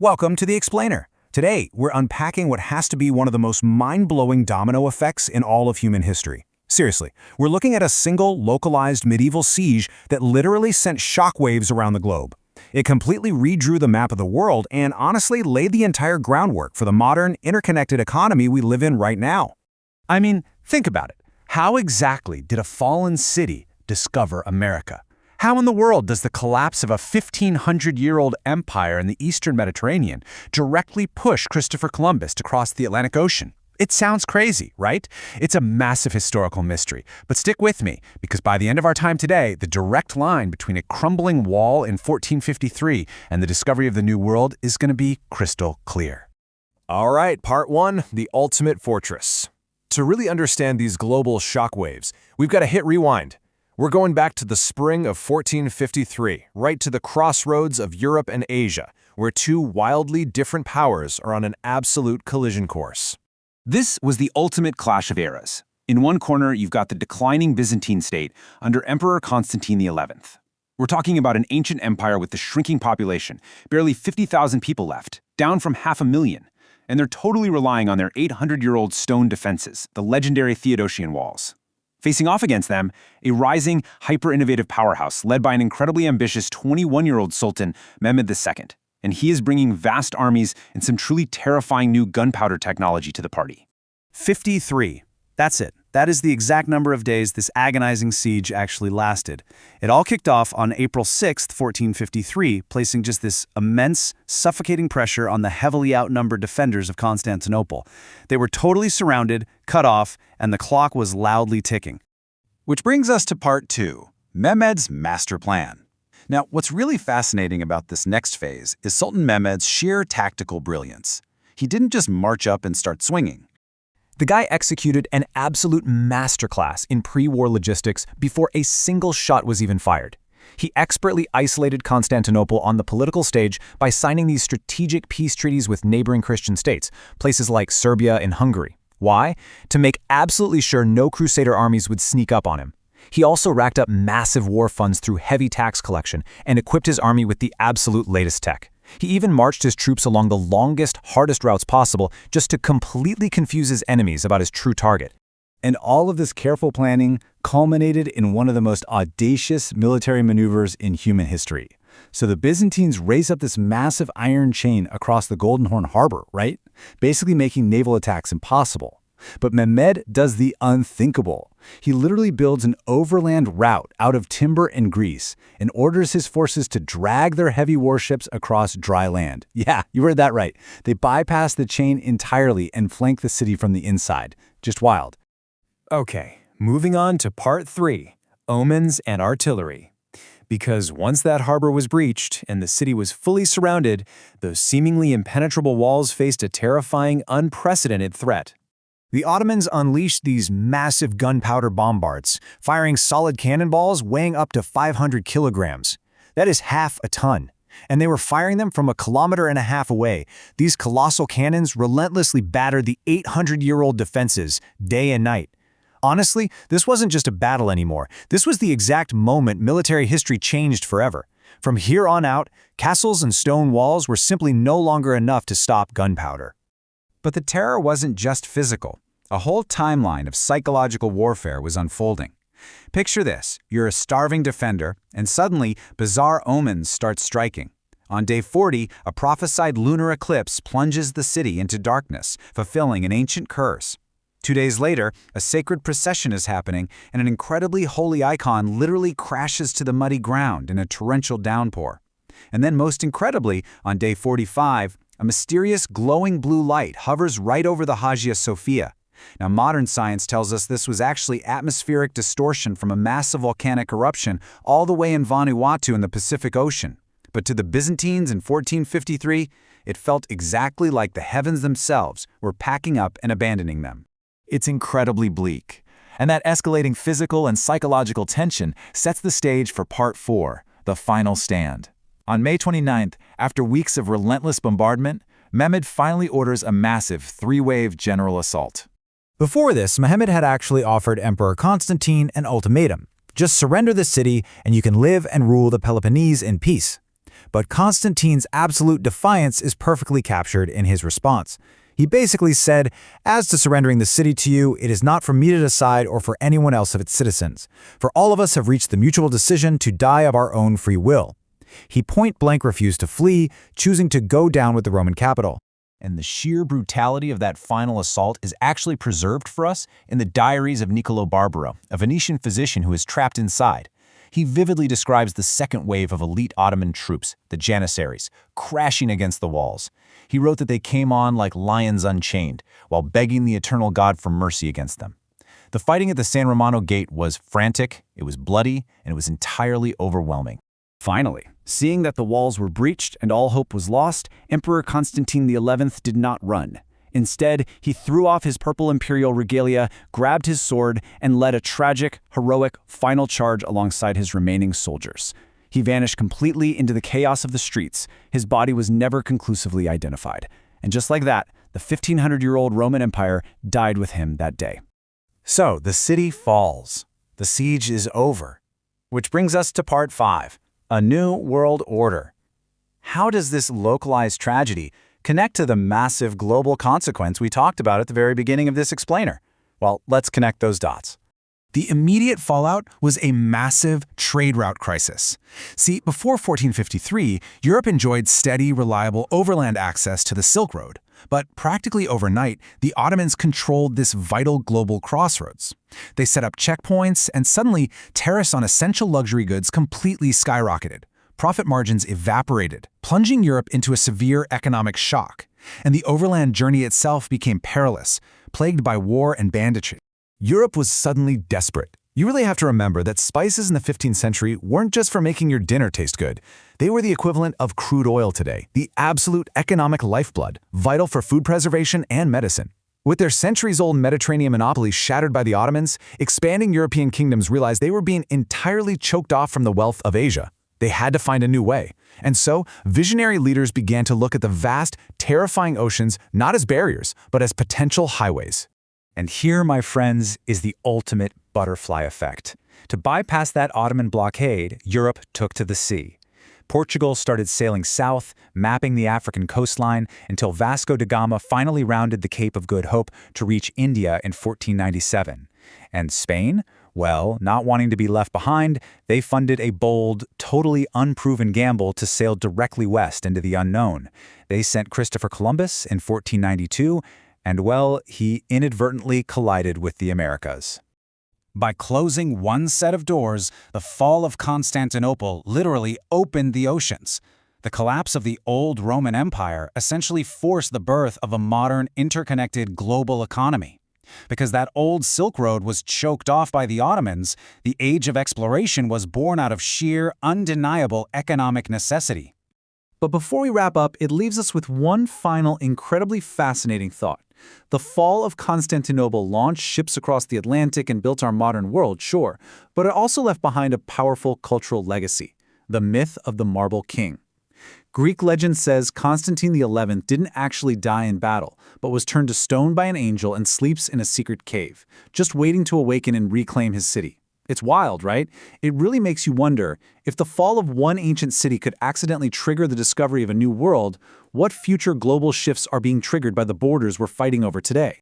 Welcome to The Explainer. Today, we're unpacking what has to be one of the most mind-blowing domino effects in all of human history. Seriously, we're looking at a single, localized medieval siege that literally sent shockwaves around the globe. It completely redrew the map of the world and honestly laid the entire groundwork for the modern, interconnected economy we live in right now. I mean, think about it. How exactly did a fallen city discover America? How in the world does the collapse of a 1,500-year-old empire in the Eastern Mediterranean directly push Christopher Columbus to cross the Atlantic Ocean? It sounds crazy, right? It's a massive historical mystery. But stick with me, because by the end of our time today, the direct line between a crumbling wall in 1453 and the discovery of the New World is going to be crystal clear. All right, part one, the ultimate fortress. To really understand these global shockwaves, we've got to hit rewind. We're going back to the spring of 1453, right to the crossroads of Europe and Asia, where two wildly different powers are on an absolute collision course. This was the ultimate clash of eras. In one corner, you've got the declining Byzantine state under Emperor Constantine XI. We're talking about an ancient empire with a shrinking population, barely 50,000 people left, down from 500,000. And they're totally relying on their 800-year-old stone defenses, the legendary Theodosian walls. Facing off against them, a rising, hyper-innovative powerhouse led by an incredibly ambitious 21-year-old Sultan, Mehmed II. And he is bringing vast armies and some truly terrifying new gunpowder technology to the party. 53. That's it. That is the exact number of days this agonizing siege actually lasted. It all kicked off on April 6, 1453, placing just this immense, suffocating pressure on the heavily outnumbered defenders of Constantinople. They were totally surrounded, cut off, and the clock was loudly ticking. Which brings us to part two, Mehmed's master plan. Now, what's really fascinating about this next phase is Sultan Mehmed's sheer tactical brilliance. He didn't just march up and start swinging. The guy executed an absolute masterclass in pre-war logistics before a single shot was even fired. He expertly isolated Constantinople on the political stage by signing these strategic peace treaties with neighboring Christian states, places like Serbia and Hungary. Why? To make absolutely sure no Crusader armies would sneak up on him. He also racked up massive war funds through heavy tax collection and equipped his army with the absolute latest tech. He even marched his troops along the longest, hardest routes possible just to completely confuse his enemies about his true target. And all of this careful planning culminated in one of the most audacious military maneuvers in human history. So the Byzantines raise up this massive iron chain across the Golden Horn Harbor, right? Basically making naval attacks impossible. But Mehmed does the unthinkable. He literally builds an overland route out of timber and grease and orders his forces to drag their heavy warships across dry land. Yeah, you heard that right. They bypass the chain entirely and flank the city from the inside. Just wild. Okay, moving on to part three, omens and artillery. Because once that harbor was breached and the city was fully surrounded, those seemingly impenetrable walls faced a terrifying, unprecedented threat. The Ottomans unleashed these massive gunpowder bombards, firing solid cannonballs weighing up to 500 kilograms. That is half a ton. And they were firing them from 1.5 kilometers away. These colossal cannons relentlessly battered the 800-year-old defenses day and night. Honestly, this wasn't just a battle anymore. This was the exact moment military history changed forever. From here on out, castles and stone walls were simply no longer enough to stop gunpowder. But the terror wasn't just physical. A whole timeline of psychological warfare was unfolding. Picture this, you're a starving defender, and suddenly bizarre omens start striking. On day 40, a prophesied lunar eclipse plunges the city into darkness, fulfilling an ancient curse. 2 days later, a sacred procession is happening, and an incredibly holy icon literally crashes to the muddy ground in a torrential downpour. And then most incredibly, on day 45, a mysterious glowing blue light hovers right over the Hagia Sophia. Now, modern science tells us this was actually atmospheric distortion from a massive volcanic eruption all the way in Vanuatu in the Pacific Ocean. But to the Byzantines in 1453, it felt exactly like the heavens themselves were packing up and abandoning them. It's incredibly bleak. And that escalating physical and psychological tension sets the stage for part 4, the final stand. On May 29th, after weeks of relentless bombardment, Mehmed finally orders a massive 3-wave general assault. Before this, Mehmed had actually offered Emperor Constantine an ultimatum. Just surrender the city and you can live and rule the Peloponnese in peace. But Constantine's absolute defiance is perfectly captured in his response. He basically said, "As to surrendering the city to you, it is not for me to decide or for anyone else of its citizens, for all of us have reached the mutual decision to die of our own free will." He point-blank refused to flee, choosing to go down with the Roman capital. And the sheer brutality of that final assault is actually preserved for us in the diaries of Niccolò Barbaro, a Venetian physician who was trapped inside. He vividly describes the second wave of elite Ottoman troops, the Janissaries, crashing against the walls. He wrote that they came on like lions unchained, while begging the eternal God for mercy against them. The fighting at the San Romano Gate was frantic, it was bloody, and it was entirely overwhelming. Finally, seeing that the walls were breached and all hope was lost, Emperor Constantine XI did not run. Instead, he threw off his purple imperial regalia, grabbed his sword, and led a tragic, heroic final charge alongside his remaining soldiers. He vanished completely into the chaos of the streets. His body was never conclusively identified. And just like that, the 1,500-year-old Roman Empire died with him that day. So, the city falls. The siege is over. Which brings us to part 5, a new world order. How does this localized tragedy connect to the massive global consequence we talked about at the very beginning of this explainer? Well, let's connect those dots. The immediate fallout was a massive trade route crisis. See, before 1453, Europe enjoyed steady, reliable overland access to the Silk Road. But practically overnight, the Ottomans controlled this vital global crossroads. They set up checkpoints, and suddenly, tariffs on essential luxury goods completely skyrocketed. Profit margins evaporated, plunging Europe into a severe economic shock. And the overland journey itself became perilous, plagued by war and banditry. Europe was suddenly desperate. You really have to remember that spices in the 15th century weren't just for making your dinner taste good. They were the equivalent of crude oil today, the absolute economic lifeblood, vital for food preservation and medicine. With their centuries-old Mediterranean monopoly shattered by the Ottomans, expanding European kingdoms realized they were being entirely choked off from the wealth of Asia. They had to find a new way. And so, visionary leaders began to look at the vast, terrifying oceans not as barriers, but as potential highways. And here, my friends, is the ultimate butterfly effect. To bypass that Ottoman blockade, Europe took to the sea. Portugal started sailing south, mapping the African coastline, until Vasco da Gama finally rounded the Cape of Good Hope to reach India in 1497. And Spain? Well, not wanting to be left behind, they funded a bold, totally unproven gamble to sail directly west into the unknown. They sent Christopher Columbus in 1492, and well, he inadvertently collided with the Americas. By closing one set of doors, the fall of Constantinople literally opened the oceans. The collapse of the old Roman Empire essentially forced the birth of a modern, interconnected global economy. Because that old Silk Road was choked off by the Ottomans, the age of exploration was born out of sheer, undeniable economic necessity. But before we wrap up, it leaves us with one final, incredibly fascinating thought. The fall of Constantinople launched ships across the Atlantic and built our modern world, sure, but it also left behind a powerful cultural legacy, the myth of the Marble King. Greek legend says Constantine XI didn't actually die in battle, but was turned to stone by an angel and sleeps in a secret cave, just waiting to awaken and reclaim his city. It's wild, right? It really makes you wonder, if the fall of one ancient city could accidentally trigger the discovery of a new world, what future global shifts are being triggered by the borders we're fighting over today?